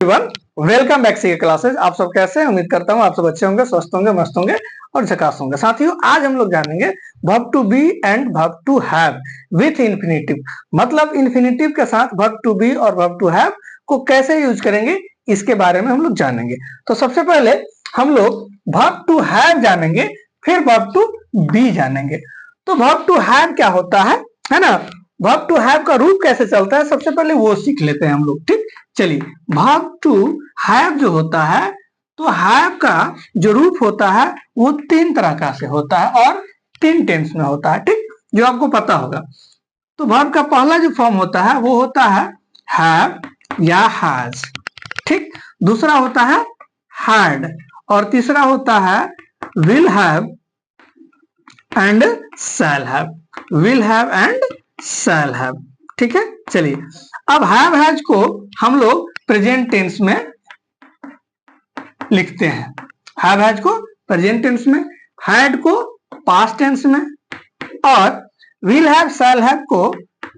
Welcome back सी classes. आप सब कैसे हैं? उम्मीद करता हूँ आप सब अच्छे होंगे, स्वस्थ होंगे, मस्त होंगे और झकास होंगे। साथियों, आज हम लोग जानेंगे verb to be and verb to have with infinitive. मतलब इन्फिनेटिव के साथ वर्ब टू बी और वर्ब टू हैव को कैसे यूज करेंगे, इसके बारे में हम लोग जानेंगे। तो सबसे पहले हम लोग वर्ब टू हैव जानेंगे, फिर वर्ब टू बी जानेंगे। तो वर्ब टू हैव क्या होता है ना? वर्ब टू हैव का रूप कैसे चलता है, सबसे पहले वो सीख लेते हैं हम लोग। ठीक, चलिए। वर्ब टू हैव जो होता है, तो हैव का जो रूप होता है वो तीन तरह का से होता है और तीन टेंस में होता है। ठीक, जो आपको पता होगा। तो वर्ब का पहला जो फॉर्म होता है वो होता है हैव या हैज। ठीक, दूसरा होता है हैड और तीसरा होता है will have and shall have. Will have and shall have. ठीक है, चलिए। अब हैव हैज को हम लोग प्रेजेंट टेंस में लिखते हैं। हैव हैज को प्रेजेंट टेंस में, हैड को पास्ट टेंस में और विल हैव शैल हैव को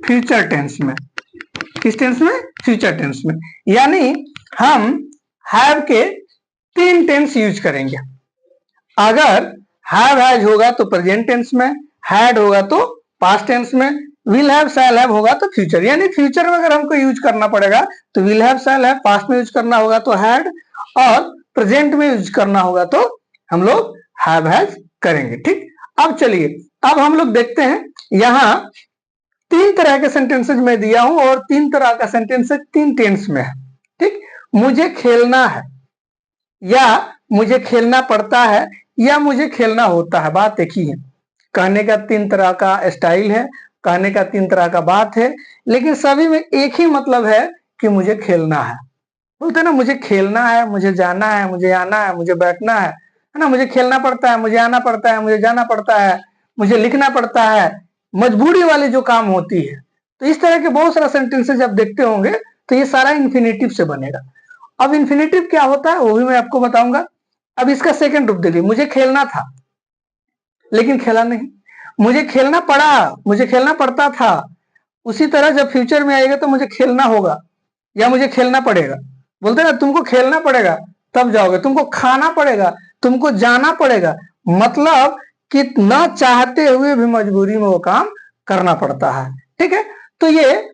फ्यूचर टेंस में। किस टेंस में? फ्यूचर टेंस में। यानी हम हैव के तीन टेंस यूज करेंगे। अगर हैव हैज होगा तो प्रेजेंट टेंस में, हैड होगा तो पास्ट टेंस में, विल हैव शैल हैव होगा तो फ्यूचर। यानी फ्यूचर में अगर हमको यूज करना पड़ेगा तो will have shall have, past में यूज करना होगा तो हैड और प्रेजेंट में यूज करना होगा तो हम लोग हैव हैज करेंगे। ठीक, अब चलिए, अब हम लोग देखते हैं। यहां तीन तरह के सेंटेंसेज में दिया हूं और तीन तरह का सेंटेंसेज तीन टेंस में है। ठीक, मुझे खेलना है या मुझे खेलना पड़ता है या मुझे खेलना होता है, बात एक ही है। कहने का तीन तरह का स्टाइल है, कहने का तीन तरह का बात है, लेकिन सभी में एक ही मतलब है कि मुझे खेलना है। बोलते हैं ना, मुझे खेलना है, मुझे जाना है, मुझे आना है, मुझे बैठना है ना? मुझे खेलना पड़ता है, मुझे आना पड़ता है, मुझे जाना पड़ता है, मुझे लिखना पड़ता है, मजबूरी वाली जो काम होती है। तो इस तरह के बहुत सारा सेंटेंसेस जब देखते होंगे तो ये सारा इन्फिनेटिव से बनेगा। अब इन्फिनेटिव क्या होता है वो भी मैं आपको बताऊंगा। अब इसका सेकंड रूप देखिए, मुझे खेलना था लेकिन खेला नहीं, मुझे खेलना पड़ा, मुझे खेलना पड़ता था। उसी तरह जब फ्यूचर में आएगा तो मुझे खेलना होगा या मुझे खेलना पड़ेगा। बोलते ना, तुमको खेलना पड़ेगा तब जाओगे, तुमको खाना पड़ेगा, तुमको जाना पड़ेगा। मतलब कि न चाहते हुए भी मजबूरी में वो काम करना पड़ता है। ठीक है, तो ये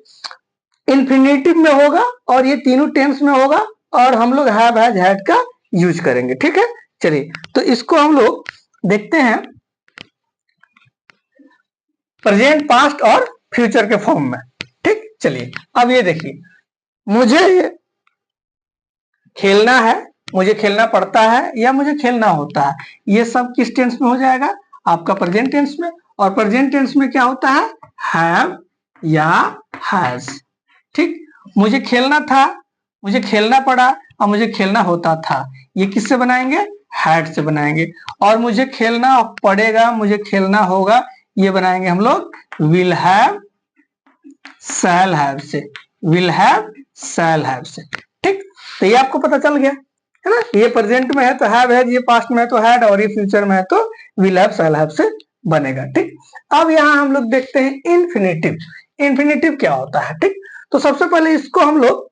इन्फिनेटिव में होगा और ये तीनों टेंस में होगा और हम लोग हैव हैज हैड का यूज करेंगे। ठीक है, चलिए। तो इसको हम लोग देखते हैं प्रेजेंट, पास्ट और फ्यूचर के फॉर्म में। ठीक, चलिए। अब ये देखिए, मुझे खेलना है, मुझे खेलना पड़ता है या मुझे खेलना होता है, ये सब किस टेंस में हो जाएगा? आपका प्रेजेंट टेंस में। और प्रेजेंट टेंस में क्या होता है? हैव या हैज। ठीक, मुझे खेलना था, मुझे खेलना पड़ा और मुझे खेलना होता था, ये किससे बनाएंगे? हैड से बनाएंगे। और मुझे खेलना पड़ेगा, मुझे खेलना होगा, ये बनाएंगे हम लोग विल हैव शैल हैव से। विल हैव शैल हैव से। ठीक, तो ये आपको पता चल गया है ना? ये प्रेजेंट में है तो हैव हैज, ये पास्ट में है तो हैड और ये फ्यूचर में है तो विल हैव शैल हैव से बनेगा। ठीक, अब यहाँ हम लोग देखते हैं इन्फिनेटिव। इन्फिनेटिव क्या होता है? ठीक, तो सबसे पहले इसको हम लोग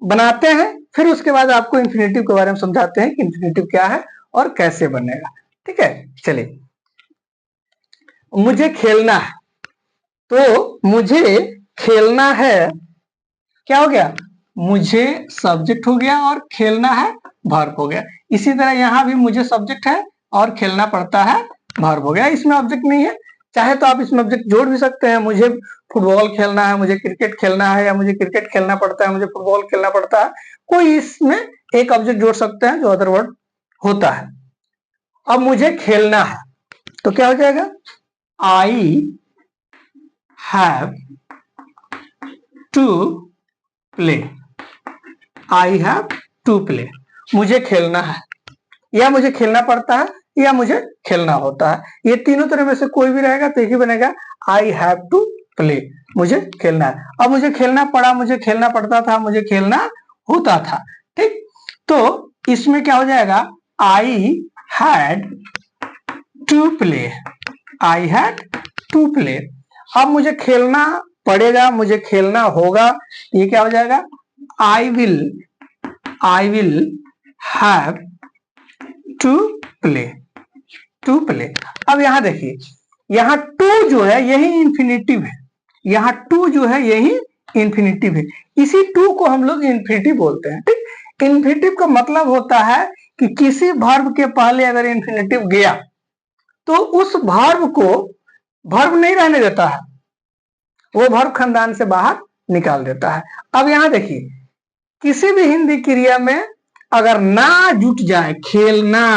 बनाते हैं, फिर उसके बाद आपको इन्फिनेटिव के बारे में समझाते हैं कि इन्फिनेटिव क्या है और कैसे बनेगा। ठीक है, चलिए। मुझे खेलना है, तो मुझे खेलना है क्या हो गया? मुझे सब्जेक्ट हो गया और खेलना है वर्ब हो गया। इसी तरह यहां भी मुझे सब्जेक्ट है और खेलना पड़ता है वर्ब हो गया। इसमें ऑब्जेक्ट नहीं है, चाहे तो आप इसमें ऑब्जेक्ट जोड़ भी सकते हैं। मुझे फुटबॉल खेलना है, मुझे क्रिकेट खेलना है, या मुझे क्रिकेट खेलना पड़ता है, मुझे फुटबॉल खेलना पड़ता है। कोई इसमें एक ऑब्जेक्ट जोड़ सकते हैं जो अदर वर्ड होता है। अब मुझे खेलना है तो क्या हो जाएगा? I have to play. I have to play. मुझे खेलना है या मुझे खेलना पड़ता है या मुझे खेलना होता है, ये तीनों तरह में से कोई भी रहेगा तो एक ही बनेगा, आई हैव टू प्ले। मुझे खेलना है। अब मुझे खेलना पड़ा, मुझे खेलना पड़ता था, मुझे खेलना होता था। ठीक, तो इसमें क्या हो जाएगा? I had to play. I had to play. अब मुझे खेलना पड़ेगा, मुझे खेलना होगा, ये क्या हो जाएगा? I will I will have to play, to play. अब यहां देखिए, यहाँ टू जो है यही इंफिनिटिव है, यहाँ टू जो है यही इंफिनिटिव है, इसी टू को हम लोग इंफिनिटिव बोलते हैं। ठीक, इंफिनिटिव का मतलब होता है कि किसी वर्ब के पहले अगर इंफिनिटिव गया तो उस वर्ब को वर्ब नहीं रहने देता है, वो वर्ब खानदान से बाहर निकाल देता है। अब यहां देखिए, किसी भी हिंदी क्रिया में अगर ना जुट जाए, खेलना,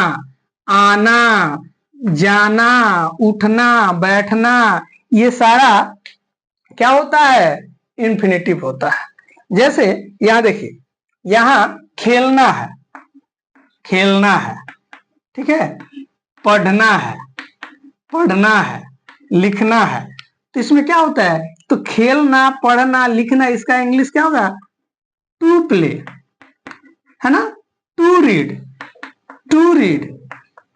आना, जाना, उठना, बैठना, ये सारा क्या होता है, इंफिनिटिव होता है। जैसे यहां देखिए, यहां खेलना है, खेलना है, ठीक है, पढ़ना है, पढ़ना है, लिखना है, तो इसमें क्या होता है, तो खेलना, पढ़ना, लिखना, इसका इंग्लिश क्या होगा, टू प्ले, है ना, to read, to read,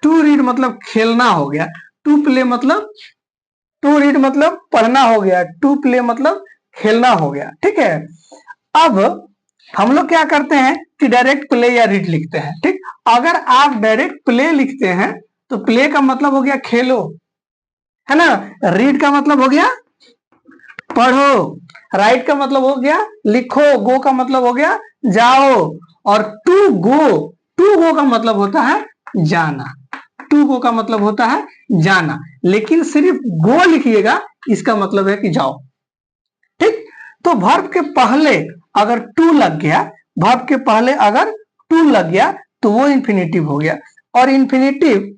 to read मतलब खेलना हो गया, टू प्ले मतलब, टू रीड मतलब पढ़ना हो गया, टू प्ले मतलब खेलना हो गया। ठीक है, अब हम लोग क्या करते हैं कि डायरेक्ट प्ले या रीड लिखते हैं। ठीक, अगर आप डायरेक्ट प्ले लिखते हैं तो प्ले का मतलब हो गया खेलो, है ना, रीड का मतलब हो गया पढ़ो, राइट का मतलब हो गया लिखो, गो का मतलब हो गया जाओ, और टू गो का मतलब होता है जाना, टू गो का मतलब होता है जाना, लेकिन सिर्फ गो लिखिएगा, इसका मतलब है कि जाओ। ठीक, तो वर्ब के पहले अगर टू लग गया, वर्ब के पहले अगर टू लग गया तो वो इंफिनिटिव हो गया, और इंफिनिटिव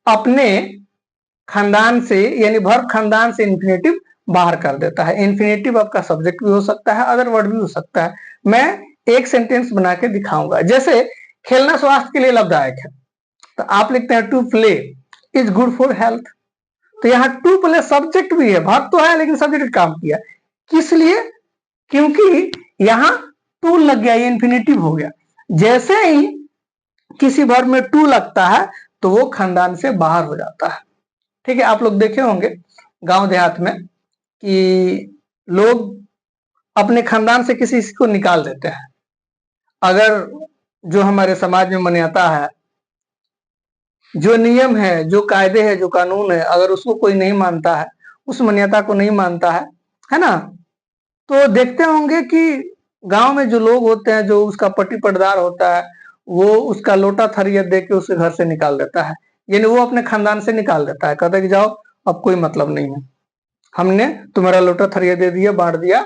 अपने खानदान से यानी वर्ब खानदान से इंफिनिटिव बाहर कर देता है। इंफिनिटिव आपका सब्जेक्ट भी हो सकता है, अदर वर्ड भी हो सकता है। मैं एक सेंटेंस बना के दिखाऊंगा। जैसे खेलना स्वास्थ्य के लिए लाभदायक है, तो आप लिखते हैं to play is good for health, तो यहाँ टू प्ले सब्जेक्ट भी है, वर्ब तो है लेकिन सब्जेक्ट काम किया, किस लिए, क्योंकि यहाँ टू लग गया, ये इंफिनिटिव हो गया। जैसे ही किसी वर्ब में टू लगता है तो वो खानदान से बाहर हो जाता है। ठीक है, आप लोग देखे होंगे गांव देहात में कि लोग अपने खानदान से किसी को निकाल देते हैं। अगर जो हमारे समाज में मान्यता है, जो नियम है, जो कायदे है, जो कानून है, अगर उसको कोई नहीं मानता है, उस मान्यता को नहीं मानता है ना, तो देखते होंगे कि गांव में जो लोग होते हैं, जो उसका पट्टी पटदार होता है, वो उसका लोटा थरिया दे के उसे घर से निकाल देता है, यानी वो अपने खानदान से निकाल देता है, कहता है कि जाओ अब कोई मतलब नहीं है, हमने तुम्हारा लोटा थरिया दे दिया, बांट दिया,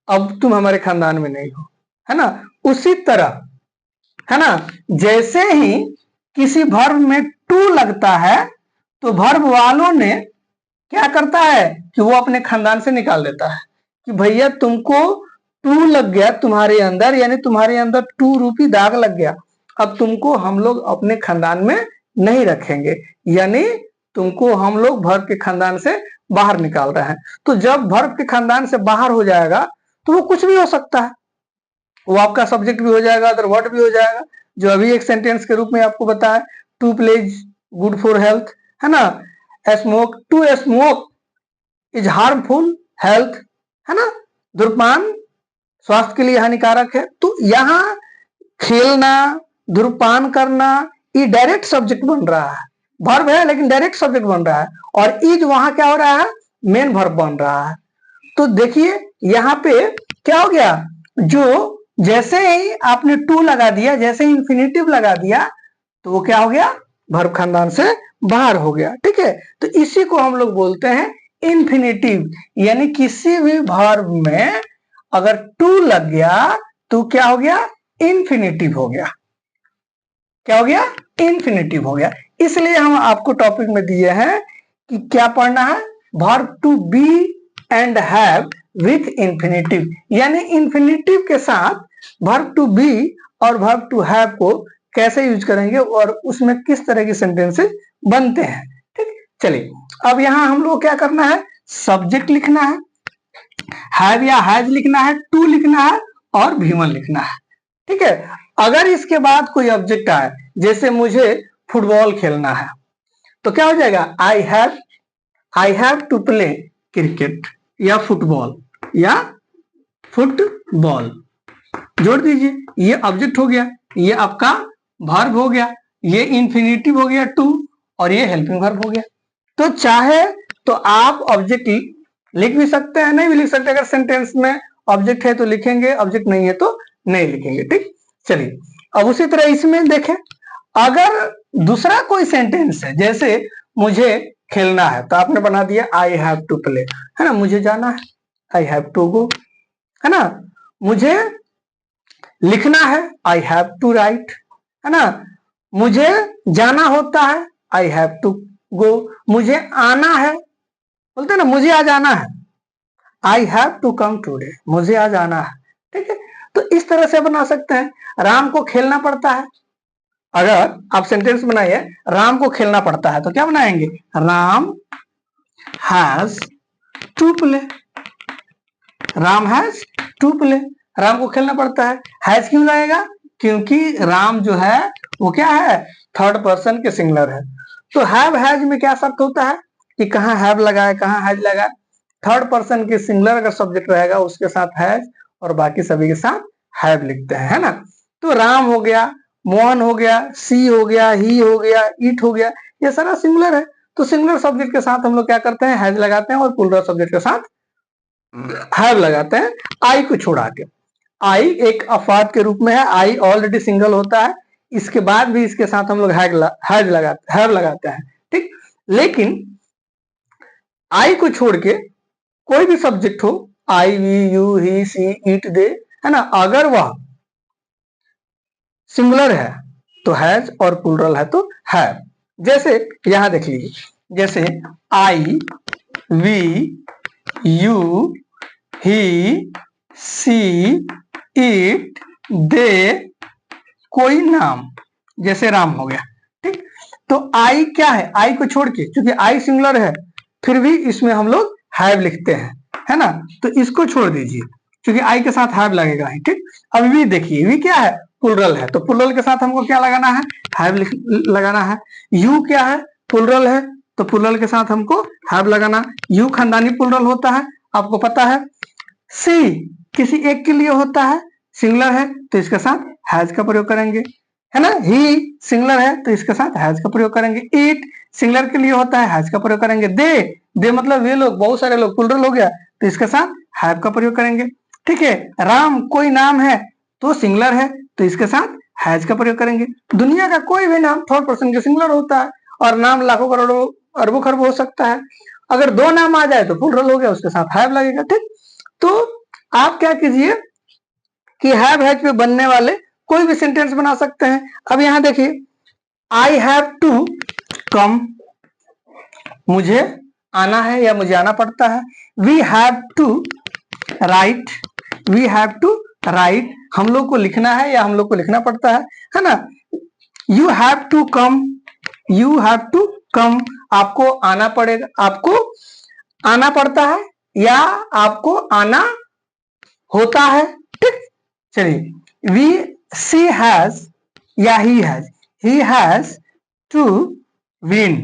अब तुम हमारे खानदान में नहीं हो, है ना। उसी तरह, है ना, जैसे ही किसी वर्ब में टू लगता है तो वर्ब वालों ने क्या करता है कि वो अपने खानदान से निकाल देता है कि भैया तुमको टू लग गया तुम्हारे अंदर, यानी तुम्हारे अंदर टू रूपी दाग लग गया, अब तुमको हम लोग अपने खानदान में नहीं रखेंगे, यानी तुमको हम लोग वर्ब के खानदान से बाहर निकाल रहे हैं। तो जब वर्ब के खानदान से बाहर हो जाएगा तो वो कुछ भी हो सकता है, वो आपका सब्जेक्ट भी हो जाएगा, अदर वर्ड भी हो जाएगा, जो अभी एक सेंटेंस के रूप में आपको बताया, to plays good for health, है ना, smoke, to smoke is harmful health, है ना, धूम्रपान स्वास्थ्य के लिए हानिकारक है। तो यहाँ खेलना, धूम्रपान करना, ये डायरेक्ट सब्जेक्ट बन रहा है, वर्ब है लेकिन डायरेक्ट सब्जेक्ट बन रहा है, और इज वहां क्या हो रहा है, मेन वर्ब बन रहा है। तो देखिए यहाँ पे क्या हो गया, जो जैसे ही आपने टू लगा दिया, जैसे ही इंफिनिटिव लगा दिया, तो वो क्या हो गया, वर्ब खानदान से बाहर हो गया। ठीक है, तो इसी को हम लोग बोलते हैं इंफिनिटिव, यानी किसी भी वर्ब में अगर टू लग गया तो क्या हो गया, इंफिनिटिव हो गया, क्या हो गया, इंफिनिटिव हो गया। इसलिए हम आपको टॉपिक में दिए हैं कि क्या पढ़ना है, verb to be and have with infinitive, यानी इंफिनिटिव के साथ वर्ब टू बी और वर्ब टू हैव को कैसे यूज करेंगे और उसमें किस तरह के सेंटेंसेस बनते हैं। ठीक, चलिए अब यहां हम लोग क्या करना है, सब्जेक्ट लिखना है, हैव या हैज लिखना है, टू लिखना है और V1 लिखना है। ठीक है, अगर इसके बाद कोई ऑब्जेक्ट आए, जैसे मुझे फुटबॉल खेलना है, तो क्या हो जाएगा, I have to play cricket या फुटबॉल, जोड़ दीजिए, ये ऑब्जेक्ट हो गया, ये आपका वर्ब हो गया, ये इंफिनिटिव हो गया टू, और ये हेल्पिंग वर्ब हो गया। तो चाहे तो आप ऑब्जेक्ट लिख भी सकते हैं, नहीं भी लिख सकते। अगर सेंटेंस में ऑब्जेक्ट है तो लिखेंगे, ऑब्जेक्ट नहीं है तो नहीं लिखेंगे। ठीक, चलिए अब उसी तरह इसमें देखें, अगर दूसरा कोई सेंटेंस है, जैसे मुझे खेलना है तो आपने बना दिया आई हैव टू प्ले, है ना, मुझे जाना है, आई हैव टू गो, है ना, मुझे लिखना है, आई हैव टू राइट, है ना, मुझे जाना होता है, आई हैव टू गो, मुझे आना है, बोलते हैं ना मुझे आज आना है, I have to come today, मुझे आज आना है। ठीक है, तो इस तरह से बना सकते हैं। राम को खेलना पड़ता है, अगर आप सेंटेंस बनाइए राम को खेलना पड़ता है तो क्या बनाएंगे, Ram has to play, Ram has to play, Ram को खेलना पड़ता है। हैज क्यों लगेगा, क्योंकि राम जो है वो क्या है, थर्ड पर्सन के सिंगुलर है। तो हैव हैज में क्या शर्त होता है कि कहाँ हैव लगा है, कहाँ हैज लगा है। थर्ड पर्सन के सिंगुलर अगर सब्जेक्ट रहेगा उसके साथ हैज, और बाकी सभी के साथ हैव लिखते हैं, है ना। तो राम हो गया, मोहन हो गया, सी हो गया, ही हो गया, इट हो गया, ये सारा सिंगुलर है। तो सिंगुलर सब्जेक्ट के साथ हम लोग क्या करते हैं, हैज लगाते हैं, और प्लूरल सब्जेक्ट के साथ हैव लगाते हैं, आई को छोड़ा के। आई एक अफाद के रूप में है, आई ऑलरेडी सिंगल होता है, इसके बाद भी इसके साथ हम लोग हैव लगाते हैं। ठीक, लेकिन आई को छोड़ के कोई भी सब्जेक्ट हो, I, we, you, he, she, it, they, है ना, अगर वह सिंगुलर है तो हैज, और प्लूरल है तो हैव। जैसे यहां देख लीजिए, जैसे I, we, you, he, she, it, they, कोई नाम, जैसे राम हो गया। ठीक, तो आई क्या है, आई को छोड़ के, क्योंकि आई सिंगुलर है फिर भी इसमें हम लोग हैव लिखते हैं, है ना, तो इसको छोड़ दीजिए क्योंकि आई के साथ हैव लगेगा ही। ठीक, अब वी देखिए, वी क्या है, प्लूरल है, तो प्लूरल के साथ हमको क्या लगाना है, हैव लगाना है। यू क्या है, प्लूरल है, तो प्लूरल के साथ हमको हैव लगाना। यू खानदानी प्लूरल होता है, आपको पता है। सी किसी एक के लिए होता है, सिंगुलर है, तो इसके साथ हैज का प्रयोग करेंगे, है ना। ही सिंगुलर है तो इसके साथ हैज का प्रयोग करेंगे। इट सिंगुलर के लिए होता है, हैज का प्रयोग करेंगे। दे मतलब वे लोग, बहुत सारे लोग, प्लूरल हो गया, तो इसके साथ हैव का प्रयोग करेंगे। ठीक है, राम कोई नाम है तो सिंगुलर है, तो इसके साथ हैज का प्रयोग करेंगे। दुनिया का कोई भी नाम थर्ड पर्सन के सिंगुलर होता है, और नाम लाखों करोड़ों अरबों खरबों हो सकता है। अगर दो नाम आ जाए तो प्लूरल हो गया, उसके साथ हैव लगेगा। ठीक, तो आप क्या कीजिए कि हैव हैज पे बनने वाले कोई भी सेंटेंस बना सकते हैं। अब यहां देखिए, आई हैव टू कम, मुझे आना है या मुझे आना पड़ता है। We have to write, we have to write, हम लोग को लिखना है या हम लोग को लिखना पड़ता है ना। You have to come, you have to come, आपको आना पड़ेगा, आपको आना पड़ता है या आपको आना होता है। ठीक, चलिए, वी, सी हैज या ही हैज टू विन,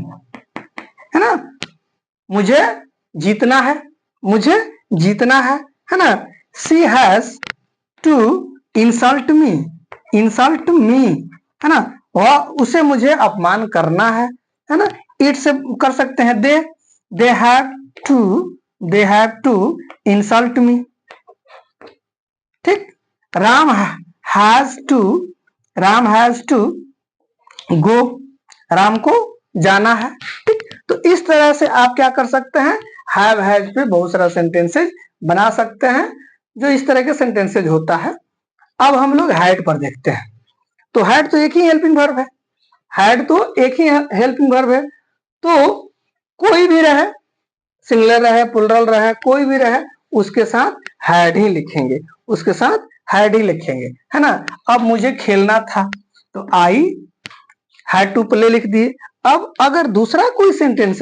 है ना, मुझे जीतना है, मुझे जीतना है ना। She has to insult me, insult me, है ना, वह उसे मुझे अपमान करना है ना। इट से कर सकते हैं they have to insult me. ठीक, Ram has to go, Ram को जाना है। ठीक, तो इस तरह से आप क्या कर सकते हैं, हैव हैज पे बहुत सारा सेंटेंसेज बना सकते हैं, जो इस तरह के सेंटेंसेज होता है। अब हम लोग हैड पर देखते हैं। तो हैड तो एक ही हेल्पिंग वर्ब है, हैड तो एक ही हेल्पिंग वर्ब है, तो कोई भी रहे, सिंगुलर रहे, प्लूरल रहे, कोई भी रहे, उसके साथ हैड ही लिखेंगे, उसके साथ हैड ही लिखेंगे, है ना। अब मुझे खेलना था तो आई हैड टू प्ले लिख दिए। अब अगर दूसरा कोई सेंटेंस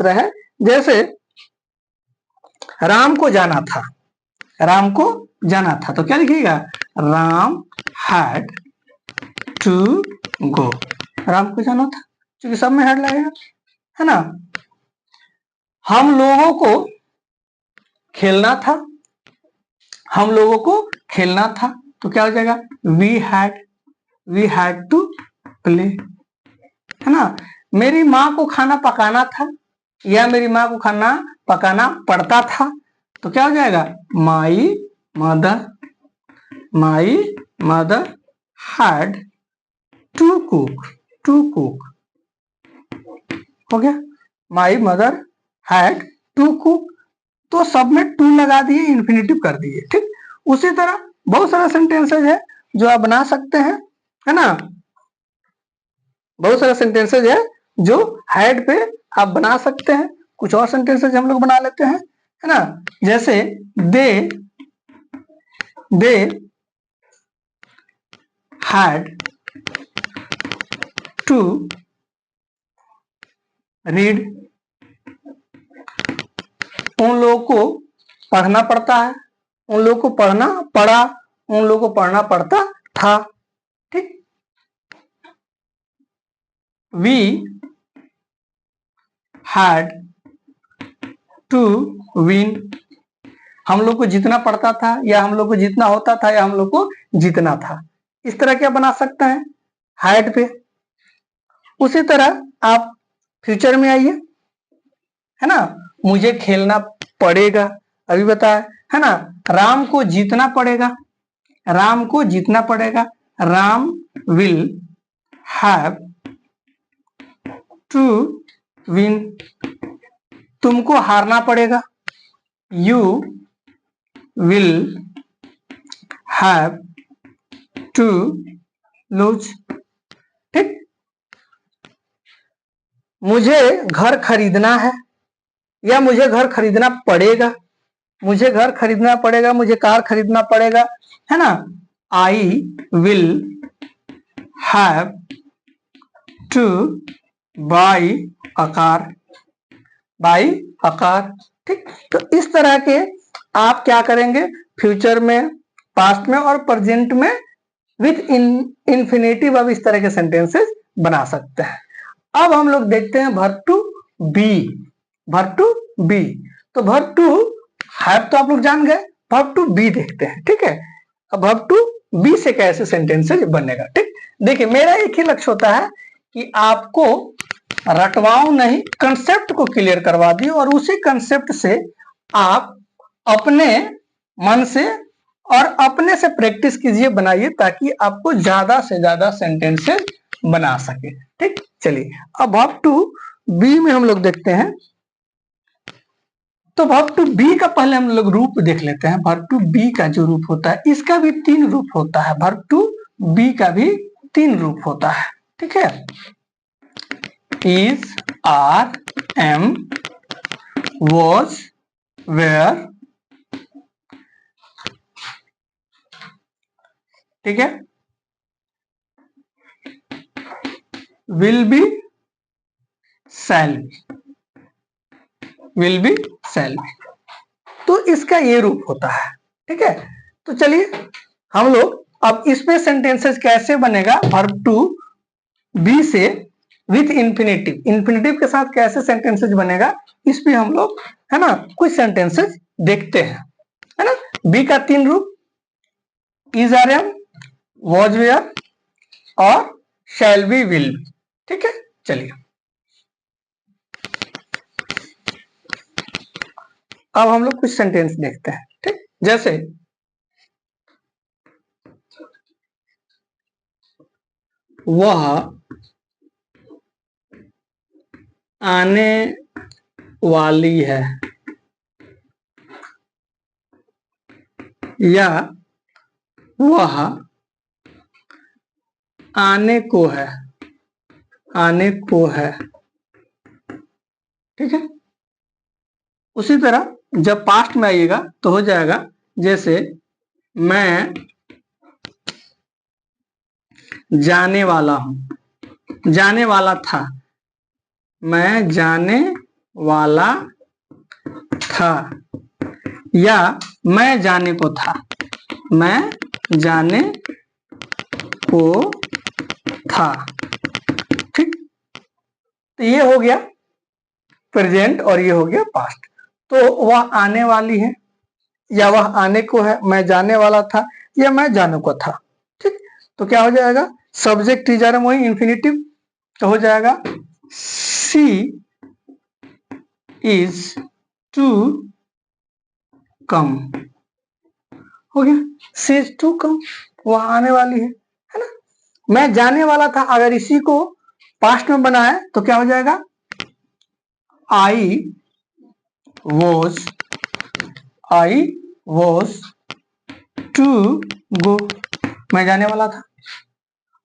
रहे, जैसे राम को जाना था, राम को जाना था, तो क्या लिखिएगा, Ram had to go, Ram को जाना था, क्योंकि सब में हैड लगेगा, है ना। हम लोगों को खेलना था, हम लोगों को खेलना था, तो क्या हो जाएगा, वी हैड टू प्ले, है ना। मेरी माँ को खाना पकाना था, या मेरी माँ को खाना पकाना पड़ता था, तो क्या हो जाएगा, my mother had to cook, हो गया, my mother had to cook. तो सब में टू लगा दिए, इन्फिनेटिव कर दिए, ठीक। उसी तरह बहुत सारा सेंटेंसेज है जो आप बना सकते हैं, है ना। बहुत सारा सेंटेंसेज है जो हैड पे आप बना सकते हैं। कुछ और सेंटेंसेज हम लोग बना लेते हैं, है ना। जैसे दे हैड टू रीड, उन लोगों को पढ़ना पड़ता है, उन लोगों को पढ़ना पड़ा, उन लोगों को पढ़ना पड़ता था, ठीक। वी हैड टू विन, हम लोग को जीतना पड़ता था, या हम लोग को जीतना होता था, या हम लोग को जीतना था। इस तरह क्या बना सकते हैं हैड पे। उसी तरह आप फ्यूचर में आइए, है ना। मुझे खेलना पड़ेगा, अभी बताया, है ना। राम को जीतना पड़ेगा, राम को जीतना पड़ेगा, Ram will have to win. तुमको हारना पड़ेगा, you will have to lose, ठीक। मुझे घर खरीदना है, या मुझे घर खरीदना पड़ेगा, मुझे घर खरीदना पड़ेगा, मुझे कार खरीदना पड़ेगा, है ना। आई will have two by a car, ठीक। तो इस तरह के आप क्या करेंगे, फ्यूचर में, पास्ट में और प्रेजेंट में विथ इन्फिनेटिव अब इस तरह के सेंटेंसेस बना सकते हैं। अब हम लोग देखते हैं वर्ब टू बी। तो वर्ब टू हैव तो आप लोग जान गए, वर्ब टू बी देखते हैं, ठीक है। अब वर्ब टू बी से कैसे सेंटेंसेस बनेगा, ठीक। देखिए, मेरा एक ही लक्ष्य होता है कि आपको रटवाओ नहीं, कंसेप्ट को क्लियर करवा दिए, और उसी कंसेप्ट से आप अपने मन से और अपने से प्रैक्टिस कीजिए, बनाइए, ताकि आपको ज्यादा से ज्यादा सेंटेंसेस बना सके, ठीक। चलिए, अब वर्ब टू बी में हम लोग देखते हैं। तो वर्ब टू बी का पहले हम लोग रूप देख लेते हैं। वर्ब टू बी का जो रूप होता है, इसका भी 3 रूप होता है, वर्ब टू बी का भी 3 रूप होता है, ठीक है। Is, are, am, was, were, ठीक है। विल बी, शैल बी, तो इसका ये रूप होता है, ठीक है। तो चलिए हम लोग अब इसमें सेंटेंसेस कैसे बनेगा वर्ब टू बी से विथ इन्फिनेटिव के साथ कैसे सेंटेंसेस बनेगा, इस पे हम लोग, है ना, कुछ सेंटेंसेस देखते हैं, है ना। बी का 3 रूप, is, are, am, was, were और शैल बी, विल बी, ठीक है। चलिए, अब हम लोग कुछ सेंटेंस देखते हैं, ठीक। जैसे वह आने वाली है, या वह आने को है, ठीक है। उसी तरह जब पास्ट में आइएगा तो हो जाएगा, जैसे मैं जाने वाला हूं, जाने वाला था, मैं जाने वाला था, या मैं जाने को था, मैं जाने को था, ठीक। तो ये हो गया प्रेजेंट और ये हो गया पास्ट। तो वह आने वाली है, या वह आने को है, मैं जाने वाला था, या मैं जाने को था। ठीक, तो क्या हो जाएगा, सब्जेक्ट इज आर एम वही इंफिनिटिव, तो हो जाएगा शी इज टू कम। हो गया, शी इज टू कम, वह आने वाली है ना। मैं जाने वाला था, अगर इसी को पास्ट में बनाए तो क्या हो जाएगा, आई वॉज टू गो, मैं जाने वाला था।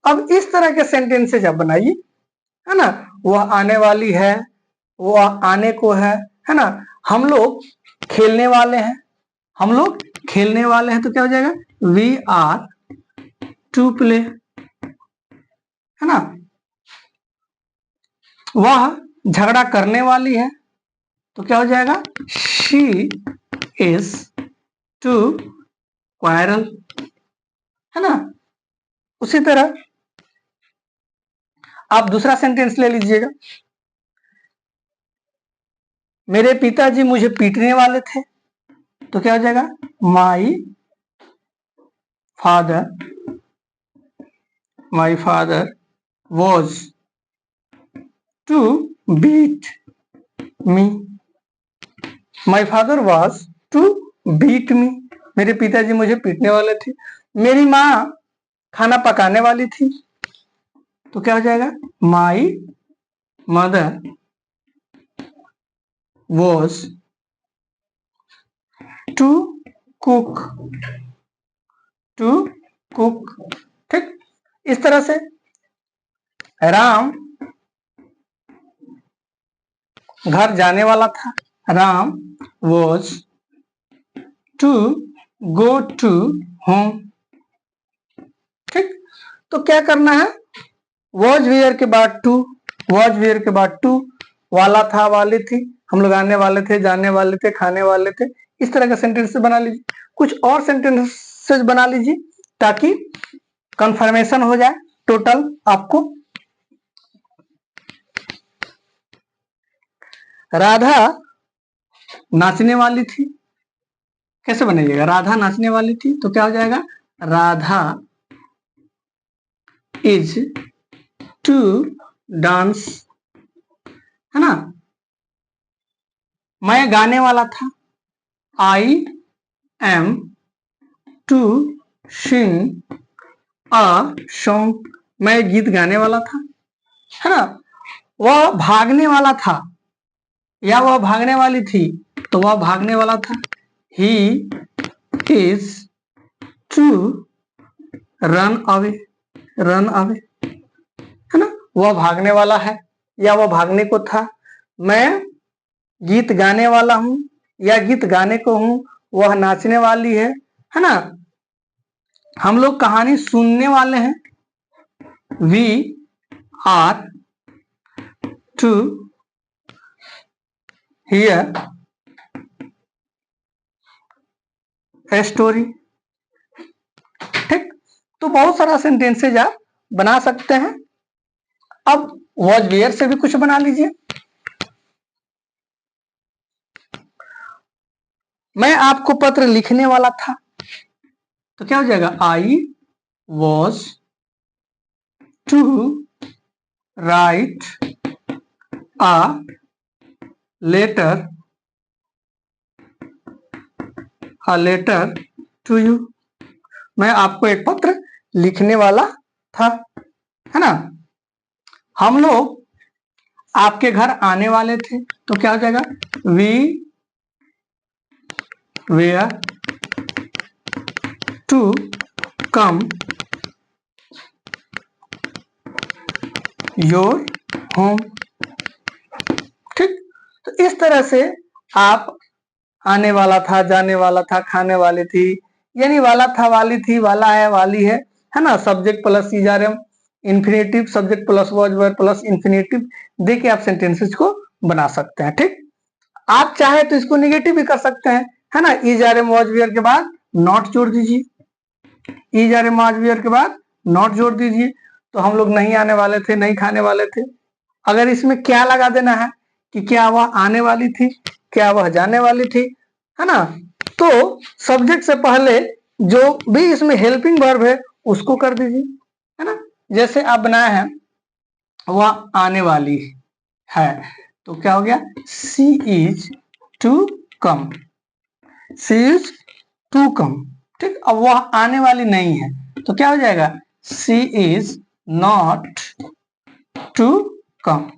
अब इस तरह के सेंटेंसेज आप बनाइए, है ना। वह आने वाली है, वह आने को है ना। हम लोग खेलने वाले हैं, हम लोग खेलने वाले हैं, तो क्या हो जाएगा, वी आर टू प्ले, है ना। वह झगड़ा करने वाली है, तो क्या हो जाएगा, शी इज टू क्वारल, है ना। उसी तरह आप दूसरा सेंटेंस ले लीजिएगा, मेरे पिताजी मुझे पीटने वाले थे, तो क्या हो जाएगा, my father was to beat me, my father was to beat me, मेरे पिताजी मुझे पीटने वाले थे। मेरी माँ खाना पकाने वाली थी, तो क्या हो जाएगा, my mother was to cook, ठीक। इस तरह से राम घर जाने वाला था, Ram was to go to home, ठीक। तो क्या करना है, वॉज वेयर के बाद टू, वॉज वेयर के बाद टू, वाला था, वाली थी, हम लोग आने वाले थे, जाने वाले थे, खाने वाले थे। इस तरह का सेंटेंस बना लीजिए। कुछ और सेंटेंसेस बना लीजिए ताकि कंफर्मेशन हो जाए टोटल आपको। राधा नाचने वाली थी, कैसे बनाइएगा, राधा नाचने वाली थी, तो क्या हो जाएगा, राधा इज टू डांस, है ना। मैं गाने वाला था, I am to sing a song, मैं गीत गाने वाला था, है ना। वह भागने वाला था या वह भागने वाली थी, तो वह भागने वाला था, he is to run away, है ना। वह भागने वाला है या वह भागने को था। मैं गीत गाने वाला हूं या गीत गाने को हूं, वह नाचने वाली है ना। हम लोग कहानी सुनने वाले हैं, we are to hear a story, ठीक। तो बहुत सारा सेंटेंसेज आप बना सकते हैं। अब वॉज वेयर से भी कुछ बना लीजिए। मैं आपको पत्र लिखने वाला था, तो क्या हो जाएगा, I was to write a letter to you, मैं आपको एक पत्र लिखने वाला था, है ना। हम लोग आपके घर आने वाले थे, तो क्या हो जाएगा, we were to come your home, ठीक। तो इस तरह से आप आने वाला था, जाने वाला था, खाने वाली थी, यानी वाला था, वाली थी, वाला है, वाली है ना। Subject plus इजारम, infinitive, subject plus was verb plus infinitive देके आप सेंटेंसेस को बना सकते हैं, ठीक। आप चाहे तो इसको निगेटिव भी कर सकते हैं, है ना। इजारम वॉज वेयर के बाद नॉट जोड़ दीजिए, इजारम वॉज वेयर के बाद नॉट जोड़ दीजिए, तो हम लोग नहीं आने वाले थे, नहीं खाने वाले थे। अगर इसमें क्या लगा देना है कि क्या वह आने वाली थी, क्या वह जाने वाली थी, है ना। तो सब्जेक्ट से पहले जो भी इसमें हेल्पिंग वर्ब है उसको कर दीजिए, है ना। जैसे आप बनाए हैं वह आने वाली है, तो क्या हो गया, she is to come, she is to come, ठीक। अब वह आने वाली नहीं है तो क्या हो जाएगा, सी इज नॉट टू कम।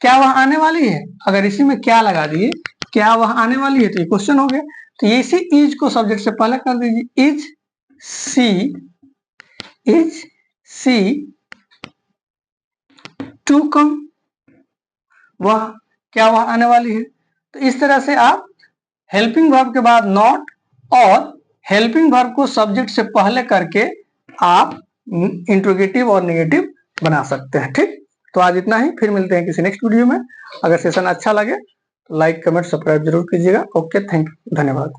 क्या वह आने वाली है, अगर इसी में क्या लगा दिए, क्या वह आने वाली है, तो ये क्वेश्चन हो गया। तो ये इसी इज को सब्जेक्ट से पहले कर दीजिए, इज सी टू कम, वह क्या वह आने वाली है। तो इस तरह से आप हेल्पिंग वर्ब के बाद नॉट और हेल्पिंग वर्ब को सब्जेक्ट से पहले करके आप इंट्रोगेटिव और नेगेटिव बना सकते हैं, ठीक। तो आज इतना ही, फिर मिलते हैं किसी नेक्स्ट वीडियो में। अगर सेशन अच्छा लगे तो लाइक कमेंट सब्सक्राइब जरूर कीजिएगा। ओके, थैंक यू, धन्यवाद।